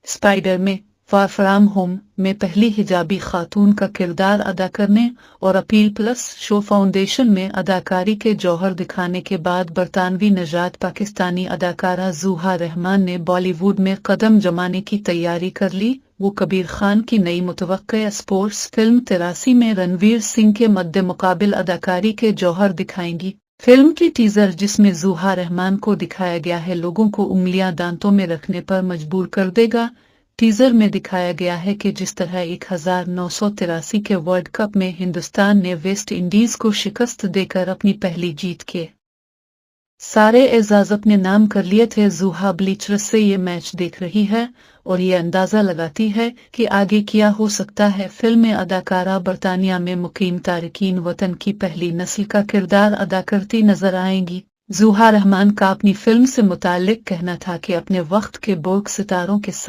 Spider में far from home में पहली हिजाबी खातून का किरदार अदा करने और अपील प्लस शो फाउंडेशन में अदाकारी के जौहर दिखाने के बाद बरतानवी नजात पाकिस्तानी अदाकारा ज़ुहा रहमान ने बॉलीवुड में कदम जमाने की तैयारी कर ली। वो कबीर खान की नई मुतवक्किया स्पोर्ट्स फिल्म 83 में रणवीर सिंह के मद्दे मुकाबिल अदाकारी के जौहर दिखाएंगी। फिल्म की टीजर जिसमें ज़ुहा रहमान को दिखाया गया है लोगों को उंगलियां दांतों में रखने पर मजबूर कर देगा। टीजर में दिखाया गया है कि जिस तरह 1983 के वर्ल्ड कप में हिंदुस्तान ने वेस्ट इंडीज को शिकस्त देकर अपनी पहली जीत के सारे एजाज अपने नाम कर लिए थे। ज़ुहा ब्लीचर्स से ये मैच देख रही है और ये अंदाजा लगाती है कि आगे क्या हो सकता है। फिल्म में अदाकारा बरतानिया में मुकीम तारकीन वतन की पहली नस्ल का किरदार अदा करती नजर आएंगी। ज़ुहा रहमान का अपनी फिल्म से मुताल्लिक कहना था कि अपने वक्त के बोल्ड सितारों के